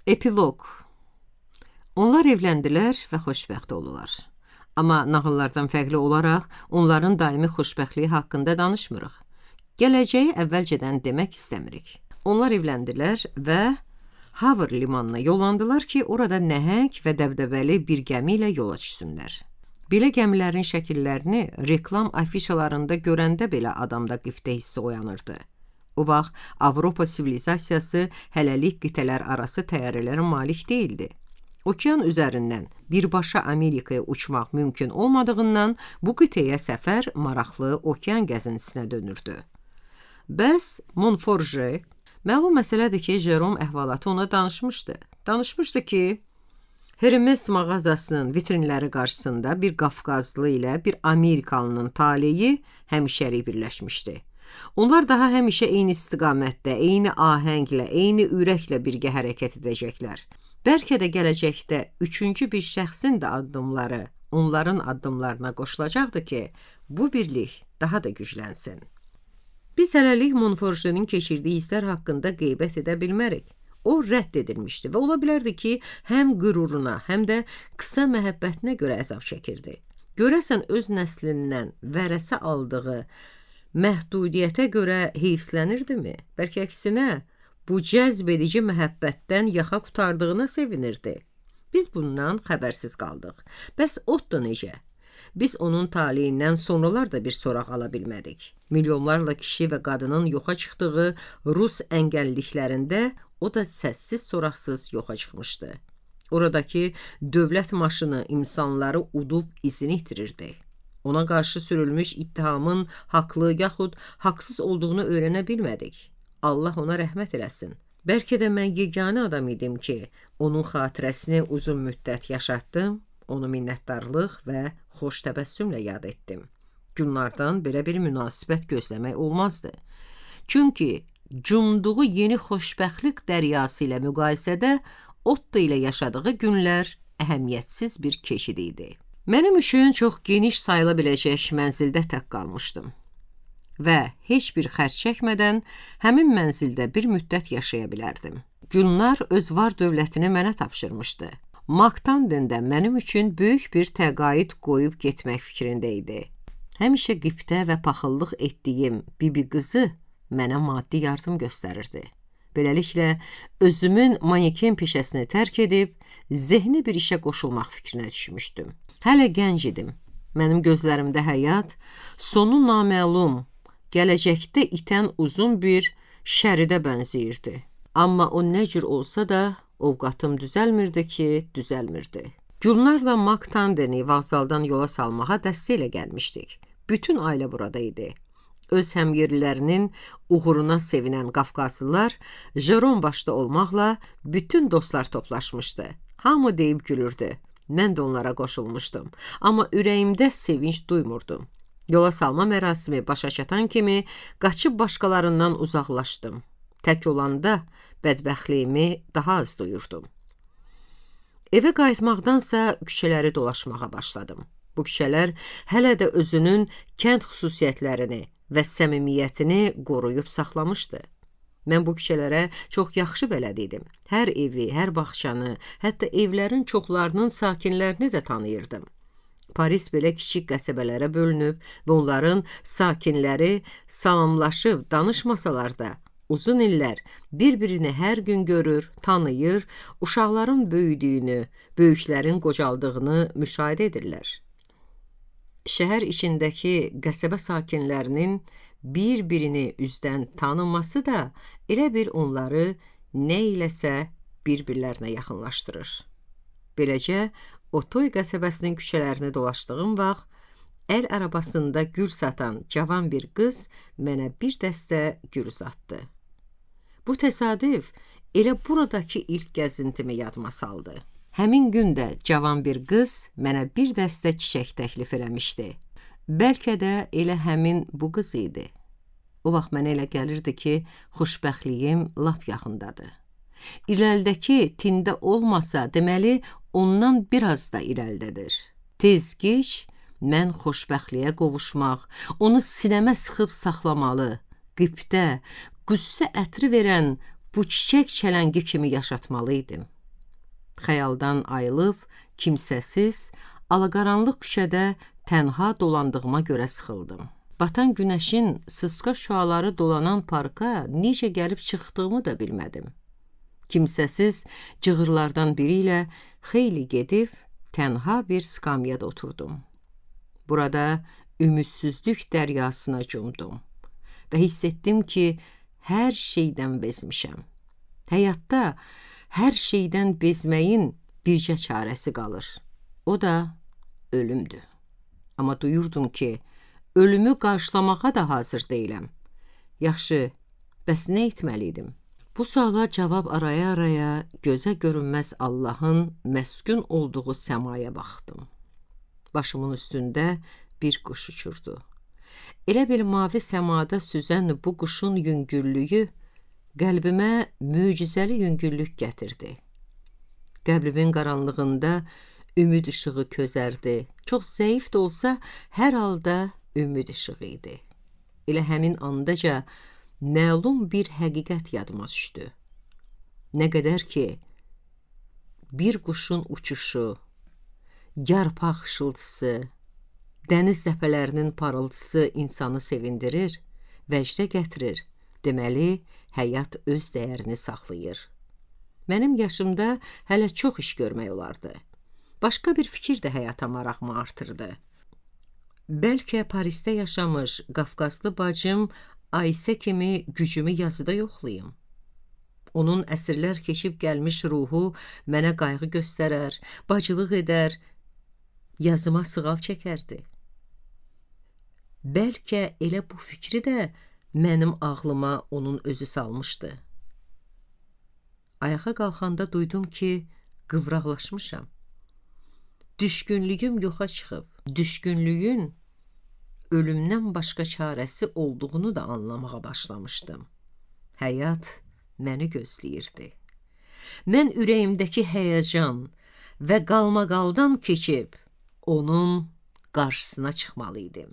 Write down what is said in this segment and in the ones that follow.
Epilog. Onlar evləndilər və xoşbəxt oldular. Amma nağıllardan fərqli olaraq onların daimi xoşbəxtliyi haqqında danışmırıq. Gələcəyi əvvəlcədən demək istəmirik. Onlar evləndilər və Havr limanına yollandılar ki, orada nəhəng və dəbdəbəli bir gəmi ilə yola düşsünlər. Belə gəmilərin şəkillərini reklam afişalarında görəndə belə adamda qiftə hissi oyanırdı. O vaxt Avropa sivilizasiyası hələlik qitələr arası təyyarələrə malik deyildi. Okean üzərindən birbaşa Amerikaya uçmaq mümkün olmadığından bu qitəyə səfər maraqlı okean gəzintisinə dönürdü. Bəs Monforje, məlum məsələdir ki, Jerome əhvalatı ona danışmışdı. Danışmışdı ki, Hermes mağazasının vitrinləri qarşısında bir Qafqazlı ilə bir Amerikalının taleyi həmişəlik birləşmişdi. Onlar daha həmişə eyni istiqamətdə, eyni ahənglə, eyni ürəklə birgə hərəkət edəcəklər. Bəlkə də gələcəkdə üçüncü bir şəxsin də addımları onların addımlarına qoşulacaqdı ki, bu birlik daha da güclənsin. Biz hələlik Monforjenin keçirdiyi hisslər haqqında qeybət edə bilmərik. O rədd edilmişdi və ola bilərdi ki, həm qüruruna, həm də qısa məhəbbətinə görə əzab çəkirdi. Görəsən öz nəslindən vərəsə aldığı məhdudiyyətə görə heyfslənirdi-mi? Bəlkə əksinə, bu cəzb edici məhəbbətdən yaxa qurtardığına sevinirdi. Biz bundan xəbərsiz qaldıq. Bəs Otto necə? Biz onun taleyindən sonralar da bir soraq ala bilmədik. Milyonlarla kişi və qadının yoxa çıxdığı Rus əngəlliklərində o da səssiz soraqsız yoxa çıxmışdı. Oradakı dövlət maşını insanları udub izini itirirdi. Ona qarşı sürülmüş ittihamın haqlı yaxud haqsız olduğunu öyrənə bilmədik. Allah ona rəhmət eləsin. Bəlkə də mən yeganə adam idim ki, onun xatirəsini uzun müddət yaşatdım, onu minnətdarlıq və xoş təbəssümlə yad etdim. Günlardan belə bir münasibət gözləmək olmazdı. Çünki cumduğu yeni xoşbəxtlik dəryası ilə müqayisədə Otto ilə yaşadığı günlər əhəmiyyətsiz bir keçid idi. Mənim üçün çox geniş sayıla biləcək mənzildə tək qalmışdım və heç bir xərc çəkmədən həmin mənzildə bir müddət yaşaya bilərdim. Gülnar öz var dövlətini mənə tapşırmışdı. Maktanden də mənim üçün böyük bir təqaüd qoyub getmək fikrində idi. Həmişə qibtə və paxıllıq etdiyim bibi qızı mənə maddi yardım göstərirdi. Beləliklə, özümün maneken peşəsini tərk edib, zehni bir işə qoşulmaq fikrinə düşmüşdüm. Hələ gənc idim. Mənim gözlərimdə həyat, sonu naməlum, gələcəkdə itən uzun bir şəridə bənzəyirdi. Amma o nə cür olsa da, ovqatım düzəlmirdi ki, düzəlmirdi. Gülnarla Maktandeni vağzaldan yola salmağa dəstə ilə gəlmişdik. Bütün ailə burada idi. Öz həmyerlilərinin uğuruna sevinən Qafqazlılar, Jerome başda olmaqla bütün dostlar toplaşmışdı. Hamı deyib gülürdü. Mən də onlara qoşulmuşdum. Amma ürəyimdə sevinç duymurdum. Yola salma mərasimi başa çatan kimi qaçıb başqalarından uzaqlaşdım. Tək olanda bədbəxtliyimi daha az duyurdum. Evə qayıtmaqdansa küçələri dolaşmağa başladım. Bu küçələr hələ də özünün kənd xüsusiyyətlərini və səmimiyyətini qoruyub saxlamışdı. Mən bu küçələrə çox yaxşı bələd idim. Hər evi, hər bağçanı, hətta evlərin çoxlarının sakinlərini də tanıyırdım. Paris belə kiçik qəsəbələrə bölünüb və onların sakinləri salamlaşıb danışmasalar da, uzun illər bir-birini hər gün görür, tanıyır, uşaqların böyüdüyünü, böyüklərin qocaldığını müşahidə edirlər. Şəhər içindəki qəsəbə sakinlərinin bir-birini üzdən tanıması da elə bir onları nə iləsə bir-birlərinə yaxınlaşdırır. Beləcə, Otoy qəsəbəsinin küçələrini dolaşdığım vaxt, əl arabasında gül satan cavan bir qız mənə bir dəstə gül uzatdı. Bu təsadüf elə buradakı ilk gəzintimi yadıma saldı. Həmin gündə cavan bir qız mənə bir dəstə çiçək təklif eləmişdi. Bəlkə də elə həmin bu qız idi. O vaxt mənə elə gəlirdi ki, xoşbəxtliyim lap yaxındadır. İrəlidəki tində olmasa, deməli, ondan biraz da irəlidədir. Tez-gec mən xoşbəxtliyə qovuşmaq, onu sinəmə sıxıb saxlamalı, qibtə, qüssə ətri verən bu çiçək çələngi kimi yaşatmalı idim. Xəyaldan ayılıb, kimsəsiz, alaqaranlıq küçədə tənha dolandığıma görə sıxıldım. Batan günəşin sısqa şüaları dolanan parka necə gəlib çıxdığımı da bilmədim. Kimsəsiz cığırlardan biri ilə xeyli gedib, tənha bir skamyada oturdum. Burada ümidsizlik dəryasına cumdum və hiss etdim ki, hər şeydən bezmişəm. Həyatda hər şeydən bezməyin bircə çarəsi qalır. O da ölümdür. Amma duyurdum ki, ölümü qarşılamağa da hazır deyiləm. Yaxşı, bəs nə etməliydim? Bu suala cavab araya-araya gözə görünməz Allahın məskun olduğu səmaya baxdım. Başımın üstündə bir quş uçurdu. Elə bil mavi səmada süzən bu quşun yüngüllüyü qəlbimə möcüzəli yüngüllük gətirdi. Qəbrimin qaranlığında ümid işığı közərdi. Çox zəif də olsa, hər halda ümid işığı idi. Elə həmin andaca məlum bir həqiqət yadıma düşdü. Nə qədər ki, bir quşun uçuşu, yarpaq xışıltısı, dəniz zəpələrinin parıltısı insanı sevindirir, vəcdə gətirir. Deməli, həyat öz dəyərini saxlayır. Mənim yaşımda hələ çox iş görmək olardı. Başqa bir fikir də həyata marağımı artırdı. Bəlkə Parisdə yaşamış Qafqazlı bacım Aysə kimi gücümü yazıda yoxlayım. Onun əsrlər keçib gəlmiş ruhu mənə qayğı göstərər, bacılıq edər, yazıma sığal çəkərdi. Bəlkə elə bu fikri də mənim ağlıma onun özü salmışdı. Ayağa qalxanda duydum ki, qıvraqlaşmışam. Düşkünlüyüm yoxa çıxıb. Düşkünlüyün ölümdən başqa çarəsi olduğunu da anlamağa başlamışdım. Həyat məni gözləyirdi. Mən ürəyimdəki həyəcan və qalmaqaldan keçib onun qarşısına çıxmalıydım.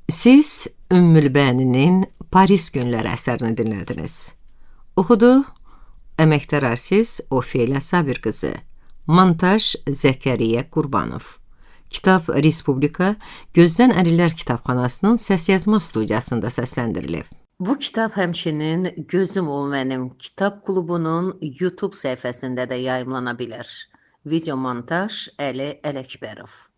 Siz Ümmülbəninin Paris günləri əsərini dinlədiniz. Oxudu əməkdar artist Ofeliya Sabir qızı. Montaj Zəkəriyyə Qurbanov. Kitab Respublika Gözdən Əlilər Kitabxanasının səsyazma studiyasında səsləndirilib. Bu kitab həmçinin Gözüm ol mənim kitab klubunun YouTube səhifəsində də yayımlana bilər. Video montaj Əli Ələkbərov.